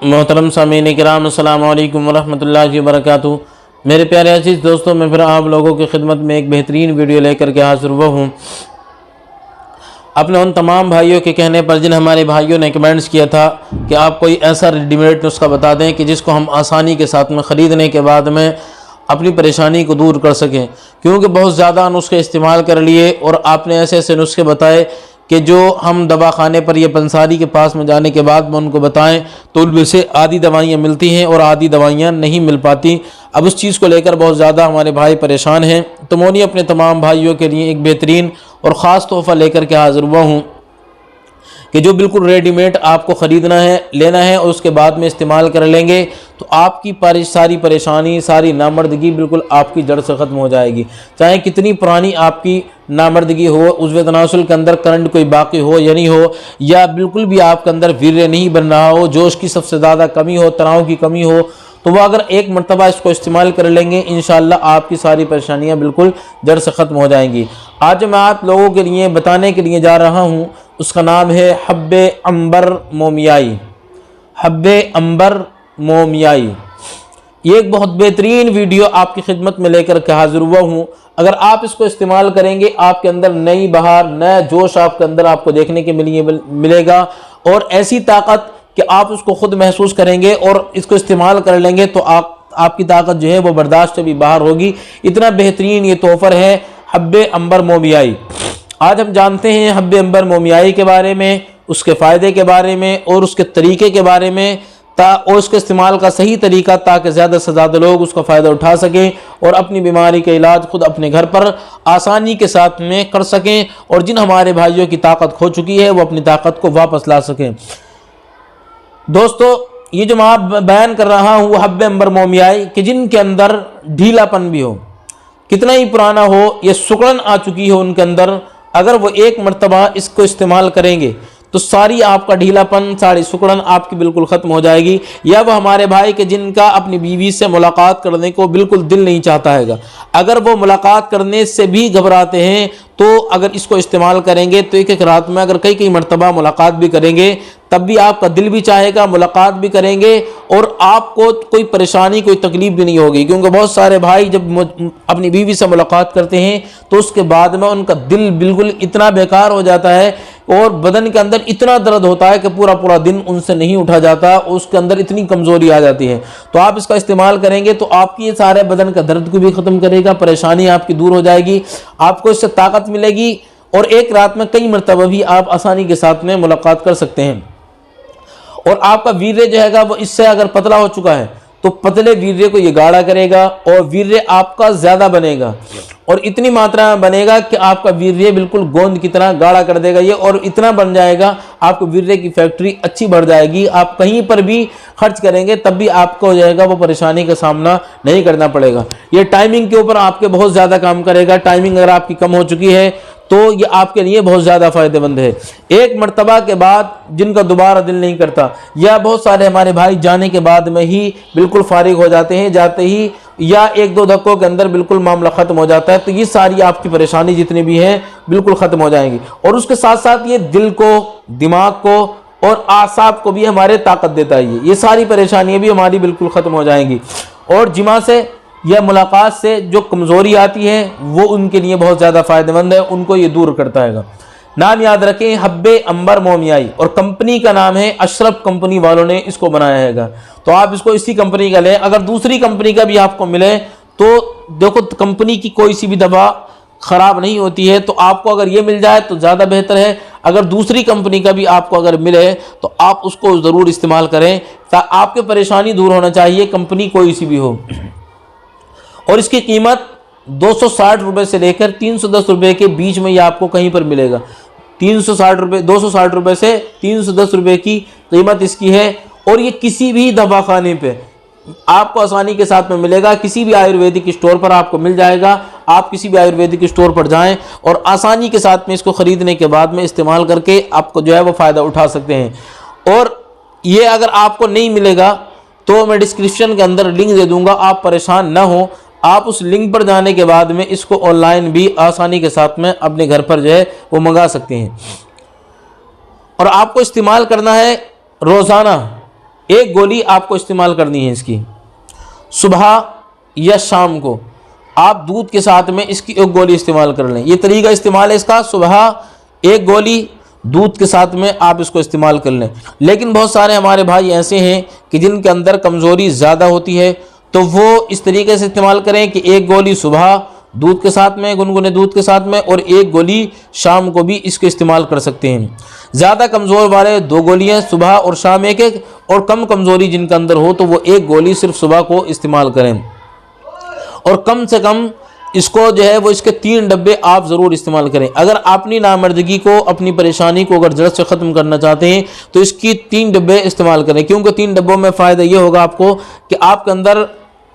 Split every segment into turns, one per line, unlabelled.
मोहतरम सामीन किराम अस्सलाम वालेकुम वरहमतुल्लाहि वबरकातुहू। मेरे प्यारे अजीज़ दोस्तों, मैं फिर आप लोगों की खिदमत में एक बेहतरीन वीडियो लेकर के हाजिर हुआ हूँ। अपने उन तमाम भाइयों के कहने पर जिन हमारे भाइयों ने कमेंट्स किया था कि आप कोई ऐसा रेडीमेड नुस्खा बता दें कि जिसको हम आसानी के साथ में ख़रीदने के बाद में अपनी परेशानी को दूर कर सकें, क्योंकि बहुत ज़्यादा नुस्खे इस्तेमाल कर लिए और आपने ऐसे ऐसे नुस्खे बताए कि जो हम दवाखाने पर या पंसारी के पास में जाने के बाद में उनको बताएं तो उनमें से आधी दवाइयाँ मिलती हैं और आधी दवाइयाँ नहीं मिल पाती। अब उस चीज़ को लेकर बहुत ज़्यादा हमारे भाई परेशान हैं। तो मैं अपने तमाम भाइयों के लिए एक बेहतरीन और ख़ास तोहफ़ा लेकर के हाज़िर हुआ हूँ कि जो बिल्कुल रेडीमेड आपको ख़रीदना है, लेना है और उसके बाद में इस्तेमाल कर लेंगे तो आपकी सारी परेशानी, सारी नामर्दगी बिल्कुल आपकी जड़ से ख़त्म हो जाएगी। चाहे कितनी पुरानी आपकी नामर्दगी हो, उज़्व तनासुल के अंदर करंट कोई बाकी हो या नहीं हो, या बिल्कुल भी आपके अंदर वीर्य नहीं बन रहा हो, जोश की सबसे ज़्यादा कमी हो, तनाव की कमी हो, तो वह अगर एक मरतबा इसको इस्तेमाल कर लेंगे इंशाअल्लाह आपकी सारी परेशानियां बिल्कुल जड़ से ख़त्म हो जाएंगी। आज मैं आप लोगों के लिए बताने के लिए जा रहा हूं, उसका नाम है हब्बे अंबर मोमियाई। हब्बे अंबर मोमियाई, ये एक बहुत बेहतरीन वीडियो आपकी खिदमत में लेकर के हाजिर हुआ हूँ। अगर आप इसको इस्तेमाल करेंगे आपके अंदर नई बहार, नया जोश आपके अंदर आपको देखने के मिलेगा और ऐसी ताकत कि आप उसको खुद महसूस करेंगे और इसको इस्तेमाल कर लेंगे तो आपकी ताकत जो है वो बर्दाश्त से भी बाहर होगी। इतना बेहतरीन ये तोहफ़ा है हब्बे अंबर मोमियाई। आज हम जानते हैं हब्बे अंबर मोमियाई के बारे में, उसके फ़ायदे के बारे में और उसके तरीके के बारे में, और उसके इस्तेमाल का सही तरीका, ताकि ज़्यादा से ज़्यादा लोग उसका फ़ायदा उठा सकें और अपनी बीमारी का इलाज खुद अपने घर पर आसानी के साथ में कर सकें और जिन हमारे भाइयों की ताकत खो चुकी है वो अपनी ताकत को वापस ला सकें। दोस्तों, ये जो मैं बयान कर रहा हूँ वो हब्बे अंबर मोमियाई कि जिनके अंदर ढीलापन भी हो, कितना ही पुराना हो, ये सुकड़न आ चुकी हो उनके अंदर, अगर वो एक मरतबा इसको इस्तेमाल करेंगे तो सारी आपका ढीलापन, सारी सुकड़न आपकी बिल्कुल ख़त्म हो जाएगी। या वो हमारे भाई के जिनका अपनी बीवी से मुलाकात करने को बिल्कुल दिल नहीं चाहता है, अगर वो मुलाकात करने से भी घबराते हैं तो अगर इसको इस्तेमाल करेंगे तो एक एक रात में अगर कई मरतबा मुलाकात भी करेंगे तब भी आपका दिल भी चाहेगा, मुलाकात भी करेंगे और आपको कोई परेशानी, कोई तकलीफ भी नहीं होगी। क्योंकि बहुत सारे भाई जब अपनी बीवी से मुलाकात करते हैं तो उसके बाद में उनका दिल बिल्कुल इतना बेकार हो जाता है और बदन के अंदर इतना दर्द होता है कि पूरा पूरा दिन उनसे नहीं उठा जाता, उसके अंदर इतनी कमज़ोरी आ जाती है। तो आप इसका इस्तेमाल करेंगे तो आपकी ये सारे बदन का दर्द को भी ख़त्म करेगा, परेशानी आपकी दूर हो जाएगी, आपको इससे ताकत मिलेगी और एक रात में कई मरतबा भी आप आसानी के साथ में मुलाकात कर सकते हैं। और आपका वीर्य जो है वो इससे अगर पतला हो चुका है तो पतले वीर्य को ये गाढ़ा करेगा और वीर्य आपका ज़्यादा बनेगा और इतनी मात्रा में बनेगा कि आपका वीर्य बिल्कुल गोंद की तरह गाढ़ा कर देगा ये, और इतना बन जाएगा आपको वीर्य की फैक्ट्री अच्छी बढ़ जाएगी। आप कहीं पर भी खर्च करेंगे तब भी आपको हो जाएगा वो परेशानी का सामना नहीं करना पड़ेगा। ये टाइमिंग के ऊपर आपके बहुत ज़्यादा काम करेगा। टाइमिंग अगर आपकी कम हो चुकी है तो ये आपके लिए बहुत ज़्यादा फ़ायदेमंद है। एक मरतबा के बाद जिनका दोबारा दिल नहीं करता, या बहुत सारे हमारे भाई जाने के बाद में ही बिल्कुल फारिग हो जाते हैं, जाते ही या एक दो धक्कों के अंदर बिल्कुल मामला ख़त्म हो जाता है, तो ये सारी आपकी परेशानी जितनी भी है बिल्कुल ख़त्म हो जाएंगी। और उसके साथ साथ ये दिल को, दिमाग को और आसाब को भी हमारे ताकत देता है। ये सारी परेशानियाँ भी हमारी बिल्कुल ख़त्म हो जाएंगी। और जिमा से या मुलाकात से जो कमज़ोरी आती है वो उनके लिए बहुत ज़्यादा फ़ायदेमंद है, उनको ये दूर करता है। नाम याद रखें, हब्बे अंबर मोमियाई, और कंपनी का नाम है अशरफ कंपनी वालों ने इसको बनाया है। तो आप इसको इसी कंपनी का लें। अगर दूसरी कंपनी का भी आपको मिले तो देखो, कंपनी की कोई सी भी दवा ख़राब नहीं होती है, तो आपको अगर ये मिल जाए तो ज़्यादा बेहतर है। अगर दूसरी कंपनी का भी आपको अगर मिले तो आप उसको ज़रूर इस्तेमाल करें, ताकि आपकी परेशानी दूर होना चाहिए, कंपनी कोई सी भी हो। और इसकी कीमत 260 रुपये से लेकर 310 रुपये के बीच में ये आपको कहीं पर मिलेगा। 260 रुपये से 310 रुपये की कीमत इसकी है। और ये किसी भी दवाखाने पे आपको आसानी के साथ में मिलेगा, किसी भी आयुर्वेदिक स्टोर पर आपको मिल जाएगा। आप किसी भी आयुर्वेदिक स्टोर पर जाएं और आसानी के साथ में इसको ख़रीदने के बाद में इस्तेमाल करके आपको जो है वो फ़ायदा उठा सकते हैं। और ये अगर आपको नहीं मिलेगा तो मैं डिस्क्रिप्शन के अंदर लिंक दे दूँगा, आप परेशान ना हो। आप उस लिंक पर जाने के बाद में इसको ऑनलाइन भी आसानी के साथ में अपने घर पर जो है वो मंगा सकते हैं। और आपको इस्तेमाल करना है रोज़ाना एक गोली आपको इस्तेमाल करनी है इसकी। सुबह या शाम को आप दूध के साथ में इसकी एक गोली इस्तेमाल कर लें। ये तरीका इस्तेमाल है इसका, सुबह एक गोली दूध के साथ में आप इसको इस्तेमाल कर लें। लेकिन बहुत सारे हमारे भाई ऐसे हैं कि जिनके अंदर कमज़ोरी ज़्यादा होती है, तो वो इस तरीके से इस्तेमाल करें कि एक गोली सुबह दूध के साथ में, गुनगुने दूध के साथ में, और एक गोली शाम को भी इसको इस्तेमाल कर सकते हैं। ज़्यादा कमज़ोर वाले 2 गोलियाँ सुबह और शाम एक एक, और कम कमज़ोरी जिनके अंदर हो तो वो एक गोली सिर्फ सुबह को इस्तेमाल करें। और कम से कम इसको जो है वो इसके 3 डब्बे आप ज़रूर इस्तेमाल करें। अगर अपनी नामर्दगी को, अपनी परेशानी को अगर जड़ से ख़त्म करना चाहते हैं तो इसकी 3 डब्बे इस्तेमाल करें, क्योंकि 3 डब्बों में फ़ायदा ये होगा आपको कि आपके अंदर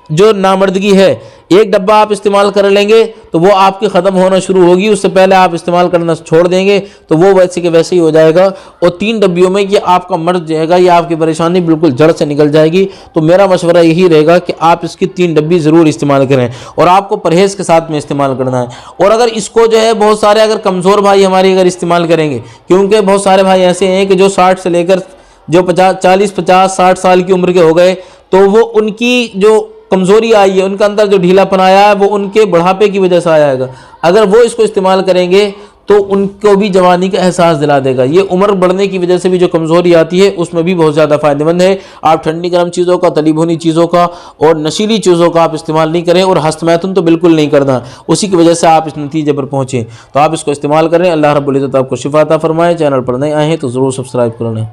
जो नामर्दगी है, एक डब्बा आप इस्तेमाल कर लेंगे तो वो आपकी ख़त्म होना शुरू होगी, उससे पहले आप इस्तेमाल करना छोड़ देंगे तो वो वैसे के वैसे ही हो जाएगा। और 3 डब्बियों में ये आपका मर्ज जाएगा, ये आपकी परेशानी बिल्कुल जड़ से निकल जाएगी। तो मेरा मशवरा यही रहेगा कि आप इसकी 3 डब्बी ज़रूर इस्तेमाल करें, और आपको परहेज़ के साथ में इस्तेमाल करना है। और अगर इसको जो है बहुत सारे अगर कमज़ोर भाई हमारे अगर इस्तेमाल करेंगे, क्योंकि बहुत सारे भाई ऐसे हैं कि जो 60 से लेकर जो 40, 50, 60 साल की उम्र के हो गए, तो वो उनकी जो कमज़ोरी आई है, उनका अंदर जो ढीलापन आया है, वो उनके बुढ़ापे की वजह से आया है। अगर वो इसको इस्तेमाल करेंगे तो उनको भी जवानी का एहसास दिला देगा। ये उम्र बढ़ने की वजह से भी जो कमज़ोरी आती है उसमें भी बहुत ज़्यादा फ़ायदेमंद है। आप ठंडी गर्म चीज़ों का, तली भुनी चीज़ों का और नशीली चीज़ों का आप इस्तेमाल नहीं करें, और हस्तमैथुन तो बिल्कुल नहीं करना, उसी की वजह से आप इस नतीजे पर पहुँचें। तो आप इसको इस्तेमाल करें। अल्लाह रब्बुल इज़्ज़त आपको शिफा अता फरमाए। चैनल पर नए आए हैं तो ज़रूर सब्सक्राइब कर लें।